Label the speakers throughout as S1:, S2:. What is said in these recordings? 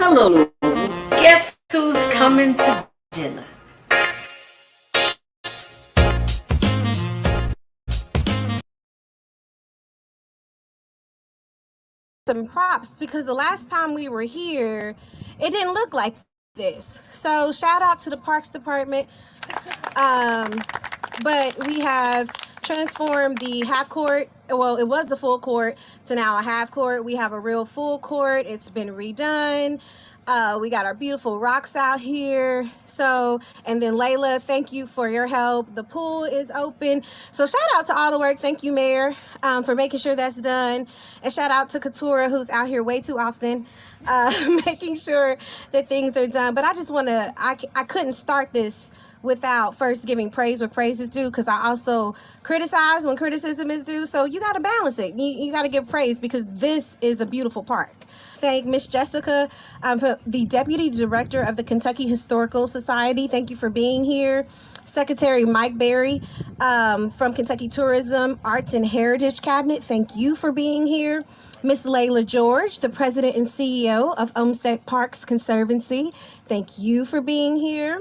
S1: Hello, guess who's coming to dinner?
S2: Some props because the last time we were here, it didn't look like this. So shout out to the Parks Department. But we have transformed the half court. Well, it was the full court to now a half court. We have a real full court. It's been redone. We got our beautiful rocks out here. So, and then Layla, thank you for your help. The pool is open. So shout out to all the work. Thank you, Mayor, for making sure that's done. And shout out to Katura, who's out here way too often, making sure that things are done. But I just want to, I couldn't start this without first giving praise where praise is due, because I also criticize when criticism is due. So you got to balance it. You got to give praise because this is a beautiful park. Thank Miss Jessica, the Deputy Director of the Kentucky Historical Society. Thank you for being here. Secretary Mike Berry from Kentucky Tourism, Arts and Heritage Cabinet. Thank you for being here. Miss Layla George, the President and CEO of Olmsted Parks Conservancy. Thank you for being here.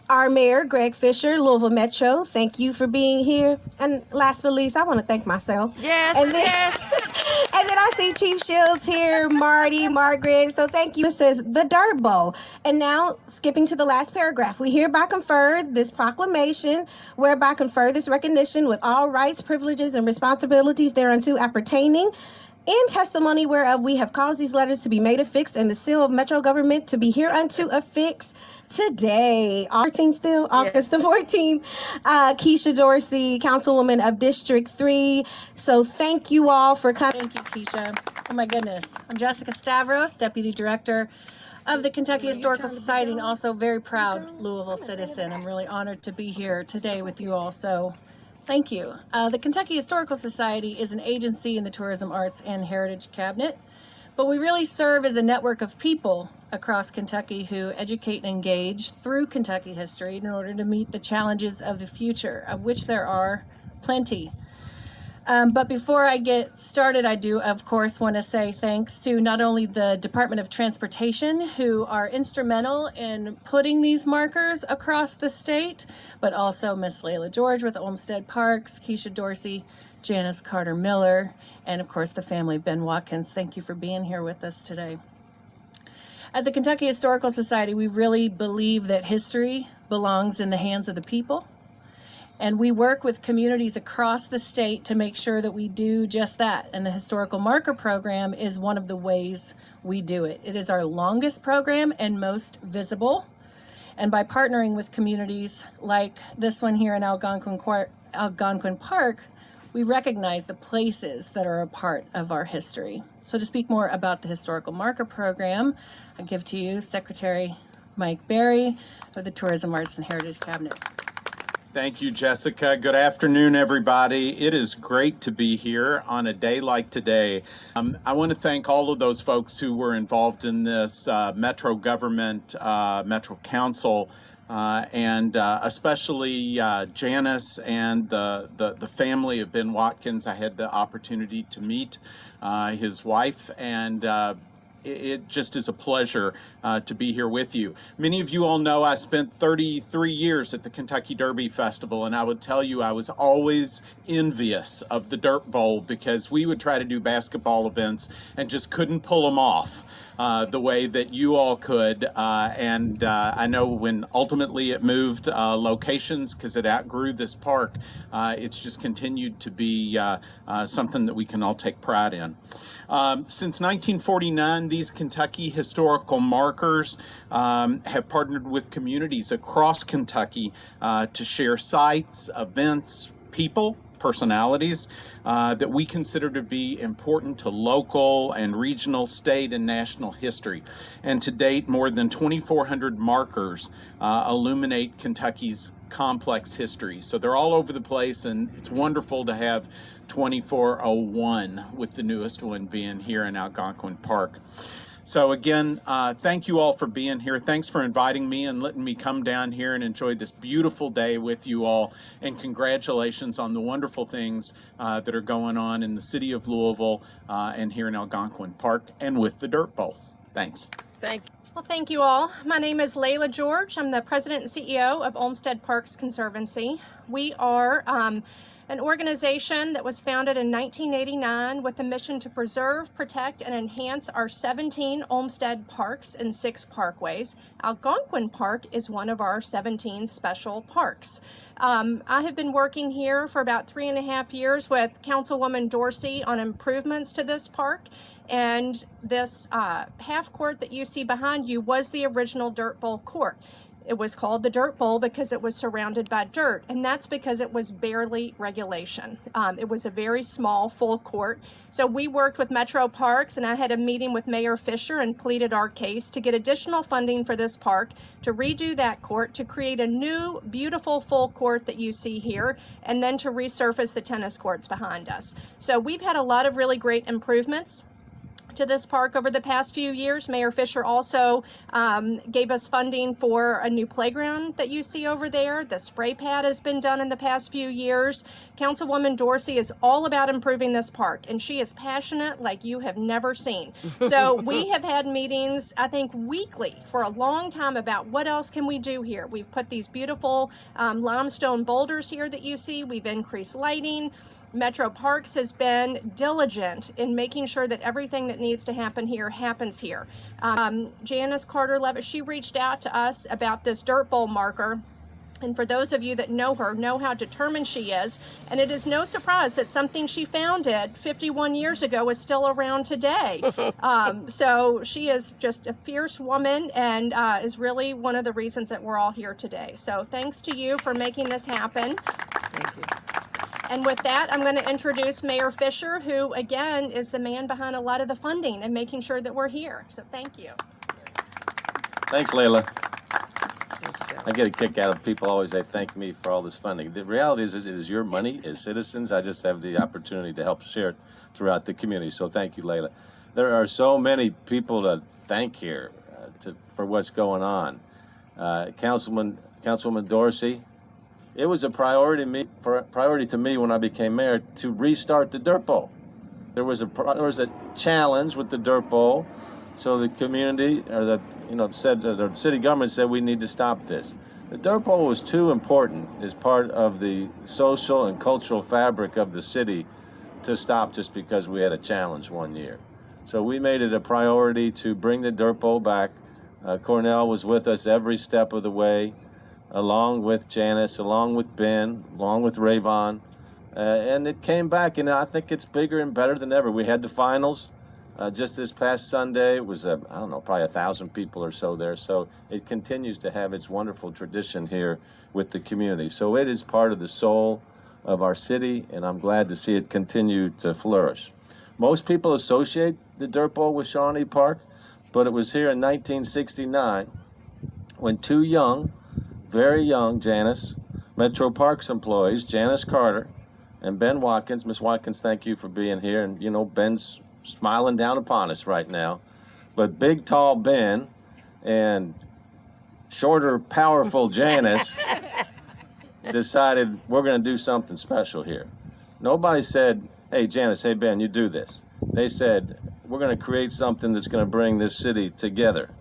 S2: Our Mayor, Greg Fisher, Louisville Metro, thank you for being here. And last but not least, I want to thank myself.
S3: Yes,
S2: and then,
S3: yes.
S2: And then I see Chief Shields here, Marty, Margaret. So thank you. It says the Dirt Bowl. And now, skipping to the last paragraph, we hereby confer this proclamation, whereby confer this recognition with all rights, privileges, and responsibilities thereunto appertaining, in testimony whereof we have caused these letters to be made affixed and the seal of Metro government to be hereunto affixed today, August the 14th, Keisha Dorsey, Councilwoman of District 3. So thank you all for coming.
S3: Thank you, Keisha. Oh my goodness. I'm Jessica Stavros, Deputy Director of the Kentucky Historical Society, and also very proud Louisville citizen. I'm really honored to be here today with you all. So thank you. The Kentucky Historical Society is an agency in the Tourism, Arts, and Heritage Cabinet, but we really serve as a network of people across Kentucky who educate and engage through Kentucky history in order to meet the challenges of the future, of which there are plenty. But before I get started, I do, of course, want to say thanks to not only the Department of Transportation, who are instrumental in putting these markers across the state, but also Miss Layla George with Olmsted Parks, Keisha Dorsey, Janice Carter Miller, and of course the family Ben Watkins. Thank you for being here with us today. At the Kentucky Historical Society, we really believe that history belongs in the hands of the people. And we work with communities across the state to make sure that we do just that. And the Historical Marker Program is one of the ways we do it. It is our longest program and most visible. And by partnering with communities like this one here in Algonquin Park, we recognize the places that are a part of our history. So to speak more about the Historical Marker Program, I give to you Secretary Mike Berry of the Tourism, Arts, and Heritage Cabinet.
S4: Thank you, Jessica. Good afternoon, everybody. It is great to be here on a day like today. I want to thank all of those folks who were involved in this, Metro government, Metro Council, and especially Janice and the family of Ben Watkins. I had the opportunity to meet his wife, and it just is a pleasure to be here with you. Many of you all know I spent 33 years at the Kentucky Derby Festival, and I would tell you I was always envious of the Dirt Bowl because we would try to do basketball events and just couldn't pull them off the way that you all could. And I know when ultimately it moved locations because it outgrew this park, it's just continued to be something that we can all take pride in. Since 1949, these Kentucky historical markers have partnered with communities across Kentucky to share sites, events, people, personalities that we consider to be important to local and regional, state, and national history. And to date, more than 2,400 markers illuminate Kentucky's complex history. So they're all over the place, and it's wonderful to have 2401 with the newest one being here in Algonquin Park. So again, thank you all for being here. Thanks for inviting me and letting me come down here and enjoy this beautiful day with you all. And congratulations on the wonderful things that are going on in the city of Louisville and here in Algonquin Park and with the Dirt Bowl. Thanks.
S1: Thank you.
S3: Well, thank you all. My name is Layla George. I'm the president and CEO of Olmsted Parks Conservancy. We are an organization that was founded in 1989 with the mission to preserve, protect, and enhance our 17 Olmsted parks and 6 parkways. Algonquin Park is one of our 17 special parks. I have been working here for about 3.5 years with Councilwoman Dorsey on improvements to this park. And this half court that you see behind you was the original Dirt Bowl court. It was called the Dirt Bowl because it was surrounded by dirt, and that's because it was barely regulation. It was a very small, full court. So we worked with Metro Parks, and I had a meeting with Mayor Fisher and pleaded our case to get additional funding for this park, to redo that court, to create a new, beautiful, full court that you see here, and then to resurface the tennis courts behind us. So we've had a lot of really great improvements to this park over the past few years. Mayor Fisher also gave us funding for a new playground that you see over there. The spray pad has been done in the past few years. Councilwoman Dorsey is all about improving this park, and she is passionate like you have never seen. So we have had meetings, I think, weekly for a long time about what else can we do here. We've put these beautiful limestone boulders here that you see. We've increased lighting. Metro Parks has been diligent in making sure that everything that needs to happen here happens here. Janice Carter-Levitt, she reached out to us about this Dirt Bowl marker. And for those of you that know her, know how determined she is. And it is no surprise that something she founded 51 years ago is still around today. So she is just a fierce woman and is really one of the reasons that we're all here today. So thanks to you for making this happen.
S1: Thank you.
S3: And with that, I'm going to introduce Mayor Fisher, who, again, is the man behind a lot of the funding and making sure that we're here. So thank you.
S5: Thanks, Layla. I get a kick out of people always they thank me for all this funding. The reality is it is your money as citizens. I just have the opportunity to help share it throughout the community. So thank you, Layla. There are so many people to thank here for what's going on. Councilwoman Dorsey, it was a priority to me when I became mayor to restart the Dirt Bowl. There was a challenge with the Dirt Bowl, so the community the city government said we need to stop this. The Dirt Bowl was too important as part of the social and cultural fabric of the city to stop just because we had a challenge one year. So we made it a priority to bring the Dirt Bowl back. Cornell was with us every step of the way, along with Janice, along with Ben, along with Rayvon, and it came back, and I think it's bigger and better than ever. We had the finals just this past Sunday. It was, I don't know, probably 1,000 people or so there, so it continues to have its wonderful tradition here with the community. So it is part of the soul of our city, and I'm glad to see it continue to flourish. Most people associate the Dirt Bowl with Shawnee Park, but it was here in 1969 when two young, very young Metro Parks employees, Janice Carter and Ben Watkins. Miss Watkins, thank you for being here. And, you know, Ben's smiling down upon us right now. But big, tall Ben and shorter, powerful Janice decided we're going to do something special here. Nobody said, hey, Janice, hey, Ben, you do this. They said, we're going to create something that's going to bring this city together.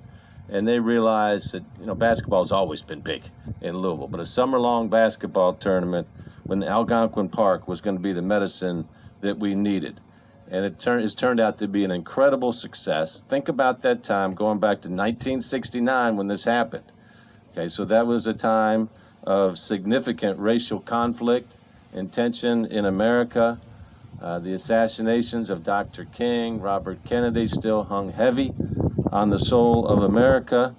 S5: And they realized that, you know, basketball's always been big in Louisville, but a summer-long basketball tournament when Algonquin Park was going to be the medicine that we needed. And it's turned out to be an incredible success. Think about that time, going back to 1969 when this happened. Okay, so that was a time of significant racial conflict and tension in America. The assassinations of Dr. King, Robert Kennedy still hung heavy on the soul of America.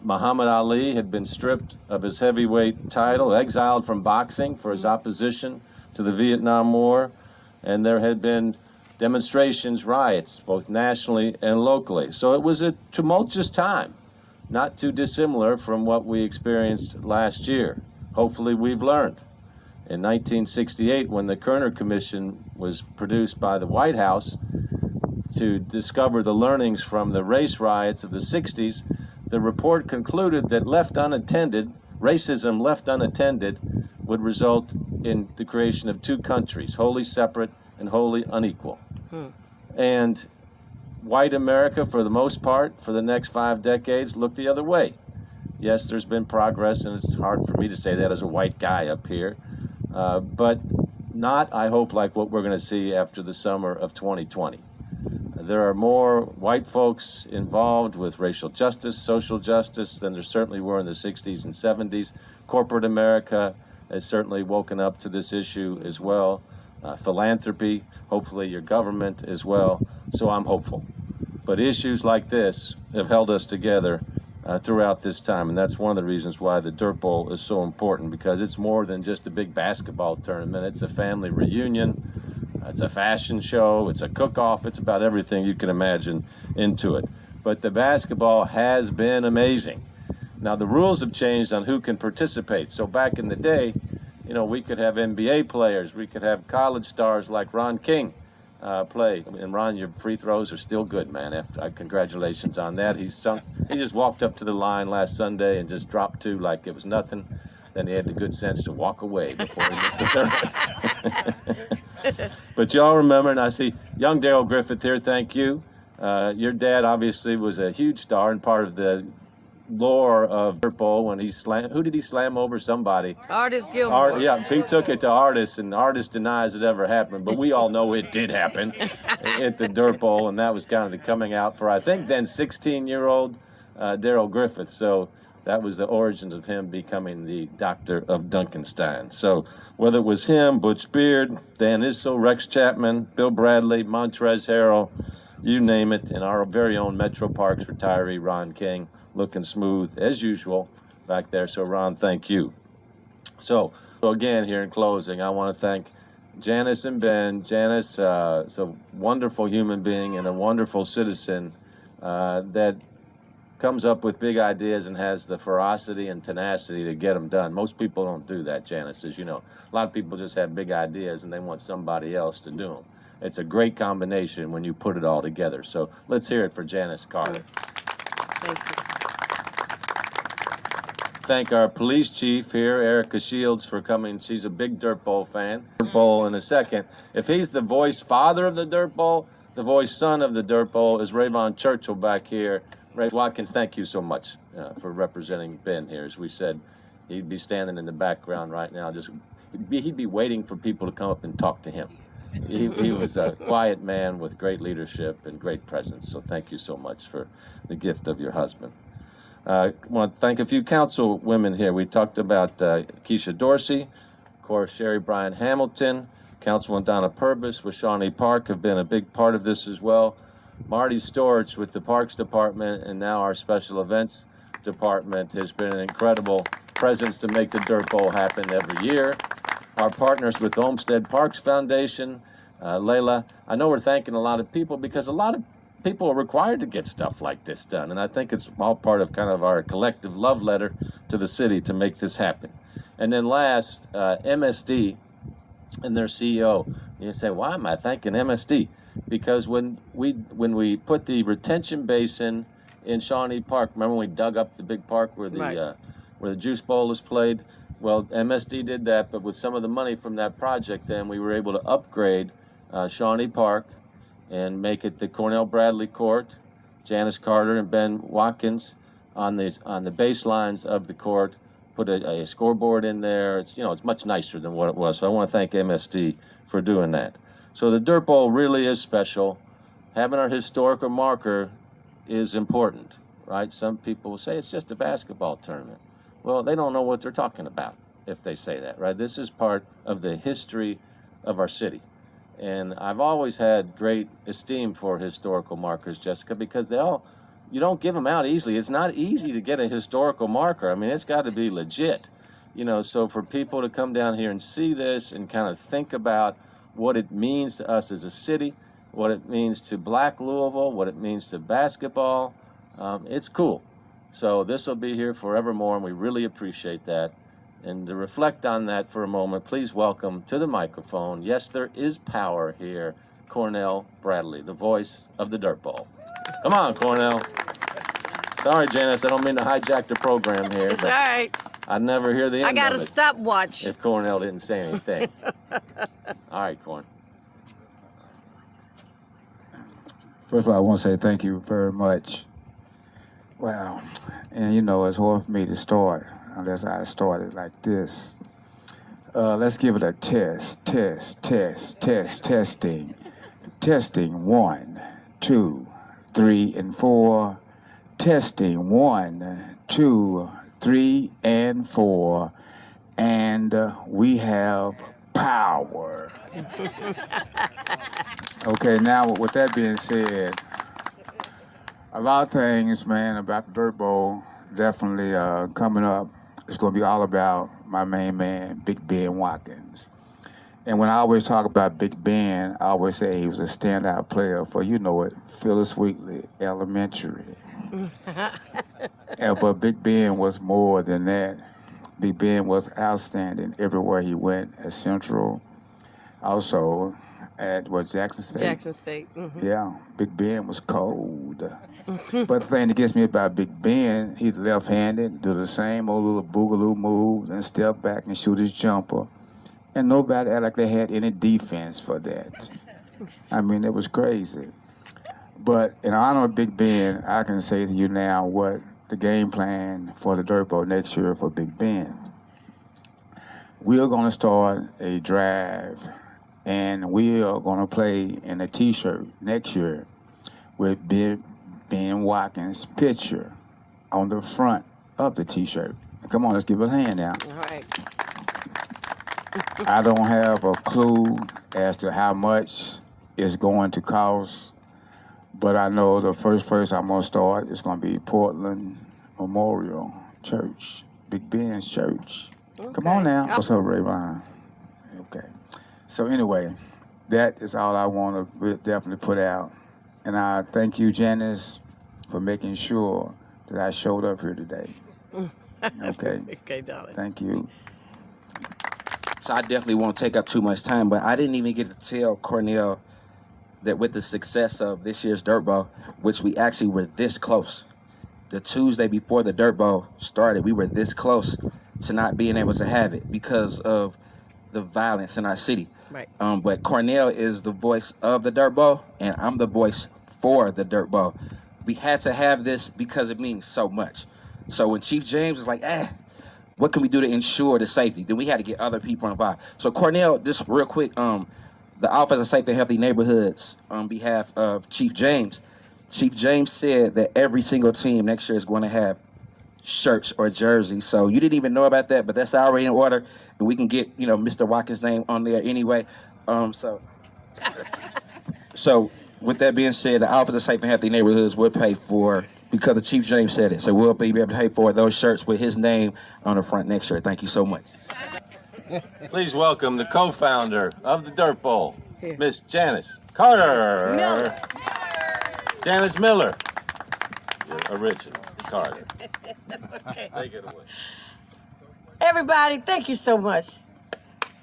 S5: Muhammad Ali had been stripped of his heavyweight title, exiled from boxing for his opposition to the Vietnam War, and there had been demonstrations, riots, both nationally and locally. So it was a tumultuous time, not too dissimilar from what we experienced last year. Hopefully we've learned. In 1968, when the Kerner Commission was produced by the White House to discover the learnings from the race riots of the 60s, the report concluded that racism left unattended would result in the creation of two countries, wholly separate and wholly unequal. And white America, for the most part, for the next 5 decades, look the other way. Yes, there's been progress, and it's hard for me to say that as a white guy up here, but not, I hope, like what we're going to see after the summer of 2020. There are more white folks involved with racial justice, social justice, than there certainly were in the 60s and 70s. Corporate America has certainly woken up to this issue as well. Philanthropy, hopefully your government as well. So I'm hopeful. But issues like this have held us together throughout this time, and that's one of the reasons why the Dirt Bowl is so important, because it's more than just a big basketball tournament. It's a family reunion. It's a fashion show. It's a cook-off. It's about everything you can imagine into it. But the basketball has been amazing. Now, the rules have changed on who can participate. So back in the day, you know, we could have NBA players. We could have college stars like Ron King play. And Ron, your free throws are still good, man. Congratulations on that. He just walked up to the line last Sunday and just dropped 2 like it was nothing. Then he had the good sense to walk away before he missed the third. But y'all remember, and I see young Daryl Griffith here, thank you. Your dad obviously was a huge star and part of the lore of Dirt Bowl when he slammed, who did he slam over? Somebody.
S1: Artist Gilmore.
S5: Yeah, he took it to Artist, and Artist denies it ever happened, but we all know it did happen at the Dirt Bowl, and that was kind of the coming out for, I think, then 16-year-old Daryl Griffith. So that was the origins of him becoming the Doctor of Duncanstein. So whether it was him, Butch Beard, Dan Issel, Rex Chapman, Bill Bradley, Montrezl Harrell, you name it, and our very own Metro Parks retiree, Ron King, looking smooth as usual back there. So Ron, thank you. So again, here in closing, I want to thank Janice and Ben. Janice is a wonderful human being and a wonderful citizen that comes up with big ideas and has the ferocity and tenacity to get them done. Most people don't do that, Janice, as you know. A lot of people just have big ideas and they want somebody else to do them. It's a great combination when you put it all together. So let's hear it for Janice Carter.
S1: Thank you.
S5: Thank our police chief here, Erica Shields, for coming. She's a big Dirt Bowl fan. Dirt Bowl in a second. If he's the voice father of the Dirt Bowl, the voice son of the Dirt Bowl is Rayvon Churchill back here. Ray Watkins, thank you so much for representing Ben here. As we said, he'd be standing in the background right now. He'd be waiting for people to come up and talk to him. He was a quiet man with great leadership and great presence. So thank you so much for the gift of your husband. I want to thank a few council women here. We talked about Keisha Dorsey, of course, Sherry Bryan Hamilton, Councilwoman Donna Purvis with Shawnee Park have been a big part of this as well. Marty Storch with the Parks Department and now our Special Events Department has been an incredible presence to make the Dirt Bowl happen every year. Our partners with the Olmsted Parks Foundation, Layla. I know we're thanking a lot of people because a lot of people are required to get stuff like this done, and I think it's all part of kind of our collective love letter to the city to make this happen. And then last, MSD and their CEO. You say, why am I thanking MSD? Because when we put the retention basin in Shawnee Park, remember when we dug up the big park where the Juice Bowl is played? Well, MSD did that, but with some of the money from that project, then we were able to upgrade Shawnee Park and make it the Cornell Bradley Court, Janice Carter and Ben Watkins on the baselines of the court, put a scoreboard in there. It's much nicer than what it was. So I want to thank MSD for doing that. So the Dirt Bowl really is special. Having our historical marker is important, right? Some people will say it's just a basketball tournament. Well, they don't know what they're talking about if they say that, right? This is part of the history of our city. And I've always had great esteem for historical markers, Jessica, because you don't give them out easily. It's not easy to get a historical marker. I mean, it's got to be legit, so for people to come down here and see this and kind of think about what it means to us as a city, what it means to Black Louisville, what it means to basketball, it's cool. So this will be here forevermore, and we really appreciate that. And to reflect on that for a moment, please welcome to the microphone, yes, there is power here, Cornell Bradley, the voice of the Dirt Bowl. Come on, Cornell. Sorry, Janice, I don't mean to hijack the program here.
S1: It's all right.
S5: I'd never hear the end
S1: I got
S5: of
S1: a
S5: it
S1: stopwatch.
S5: if Cornell didn't say anything. All right, Corn.
S6: First of all, I want to say thank you very much. Wow. And it's hard for me to start unless I started like this. Let's give it a test. Testing. Testing, 1, 2, 3, and 4. Testing, 1, 2, 3, and 4. And we have power. Okay, now with that being said, a lot of things, man, about the Dirt Bowl definitely coming up. It's going to be all about my main man, Big Ben Watkins. And when I always talk about Big Ben, I always say he was a standout player for, Phyllis Wheatley Elementary. But Big Ben was more than that. Big Ben was outstanding everywhere he went at Central. Also at Jackson State.
S1: Jackson State. Mm-hmm.
S6: Yeah, Big Ben was cold. But the thing that gets me about Big Ben, he's left-handed, do the same old little boogaloo move, then step back and shoot his jumper. And nobody acted like they had any defense for that. I mean, it was crazy. But in honor of Big Ben, I can say to you now what the game plan for the Dirt Bowl next year for Big Ben. We are going to start a drive, and we are going to play in a T-shirt next year with Ben Watkins' picture on the front of the T-shirt. Come on, let's give us a hand now.
S1: All right.
S6: I don't have a clue as to how much it's going to cost, but I know the first place I'm going to start is going to be Portland Memorial Church, Big Ben's church.
S1: Okay.
S6: Come on now. What's up, Rayvon? Okay. So anyway, that is all I want to definitely put out. And I thank you, Janice, for making sure that I showed up here today. Okay.
S1: Okay, darling.
S6: Thank you.
S7: So I definitely won't take up too much time, but I didn't even get to tell Cornell that with the success of this year's Dirt Bowl, which we actually were this close. The Tuesday before the Dirt Bowl started, we were this close to not being able to have it because of the violence in our city.
S1: Right.
S7: But Cornell is the voice of the Dirt Bowl, and I'm the voice for the Dirt Bowl. We had to have this because it means so much. So when Chief James was like, what can we do to ensure the safety? Then we had to get other people involved. So Cornell, just real quick, the Office of Safe and Healthy Neighborhoods, on behalf of Chief James said that every single team next year is going to have shirts or jerseys. So you didn't even know about that, but that's already in order, and we can get Mr. Watkins' name on there anyway. So with that being said, the Office of Safe and Healthy Neighborhoods would pay for, because the Chief James said it, so we'll be able to pay for those shirts with his name on the front next year. Thank you so much.
S5: Please welcome the co-founder of the Dirt Bowl, Miss Janice Carter.
S1: Miller.
S5: Janice Miller. Your original Carter.
S1: Okay.
S5: Take it away.
S1: Everybody, thank you so much.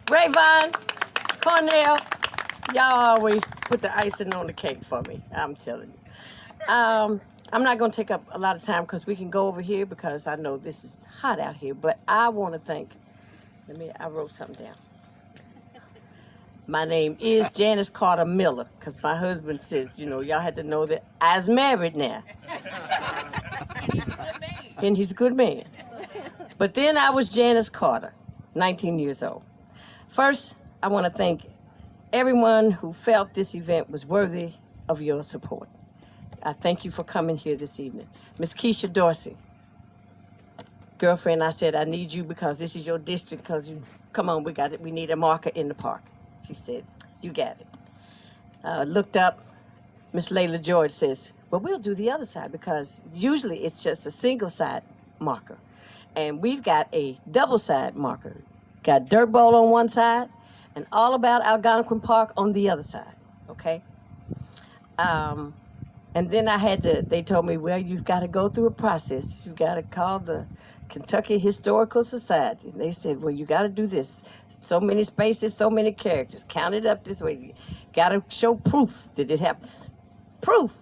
S1: Rayvon, Cornell, y'all always put the icing on the cake for me. I'm telling you. I'm not going to take up a lot of time because we can go over here because I know this is hot out here. But I want to thank, I wrote something down. My name is Janice Carter Miller because my husband says, y'all had to know that I's married now. And he's a good man. But then I was Janice Carter, 19 years old. First, I want to thank everyone who felt this event was worthy of your support. I thank you for coming here this evening. Miss Keisha Dorsey, girlfriend, I said, I need you because this is your district, because come on, we need a marker in the park. She said, you got it. Looked up, Miss Layla George says, well, we'll do the other side because usually it's just a single side marker. And we've got a double side marker. Got Dirt Bowl on one side and All About Algonquin Park on the other side, okay? And then they told me, well, you've got to go through a process. You've got to call the Kentucky Historical Society. And they said, well, you got to do this. So many spaces, so many characters. Count it up this way. You got to show proof that it happened. Proof.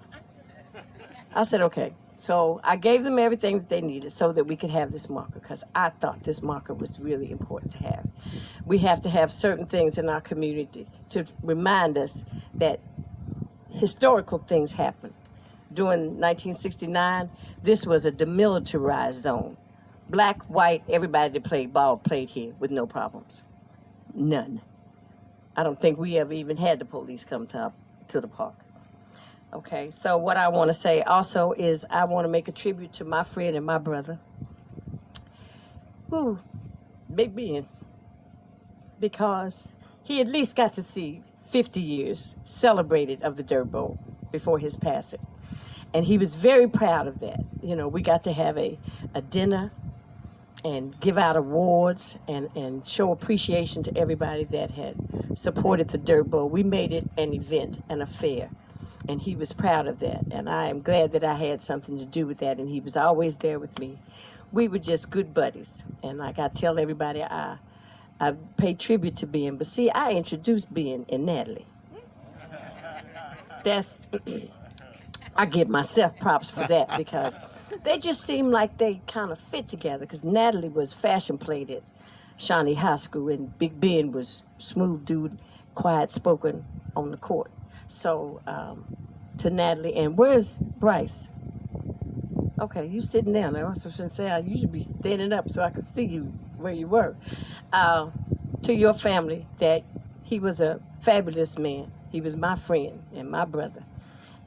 S1: I said, okay. So I gave them everything that they needed so that we could have this marker because I thought this marker was really important to have. We have to have certain things in our community to remind us that historical things happened. During 1969, this was a demilitarized zone. Black, white, everybody that played ball played here with no problems. None. I don't think we ever even had the police come to the park. Okay, so what I want to say also is I want to make a tribute to my friend and my brother, Big Ben, because he at least got to see 50 years celebrated of the Dirt Bowl before his passing. And he was very proud of that. You know, we got to have a dinner and give out awards and show appreciation to everybody that had supported the Dirt Bowl. We made it an event, an affair, and he was proud of that. And I am glad that I had something to do with that, and he was always there with me. We were just good buddies. And like I tell everybody, I pay tribute to Ben, but see, I introduced Ben and Natalie. That's... I give myself props for that because they just seem like they kind of fit together, because Natalie was fashion plate at Shawnee High School and Big Ben was smooth dude, quiet spoken on the court. So to Natalie, and where's Bryce? Okay, you sitting down there. I was going to say, you should be standing up so I could see you where you were. To your family, that he was a fabulous man. He was my friend and my brother.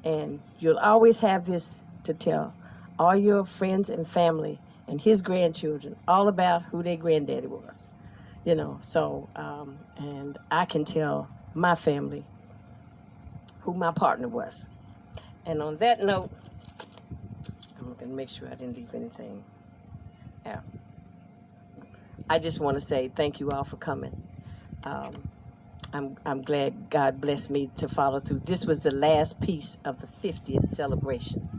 S1: And you'll always have this to tell all your friends and family and his grandchildren all about who their granddaddy was, you know. So, and I can tell my family who my partner was. And on that note, I'm going to make sure I didn't leave anything out. I just want to say thank you all for coming. I'm glad God blessed me to follow through. This was the last piece of the 50th celebration.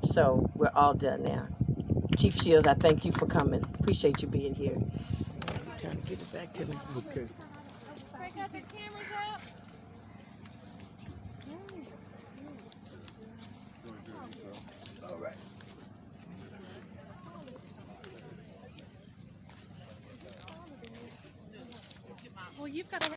S1: So we're all done now. Chief Shields, I thank you for coming. Appreciate you being here. I'm trying to get it back to me.
S8: Okay.
S2: Break out the cameras out.
S8: All right.
S2: Well, you've got to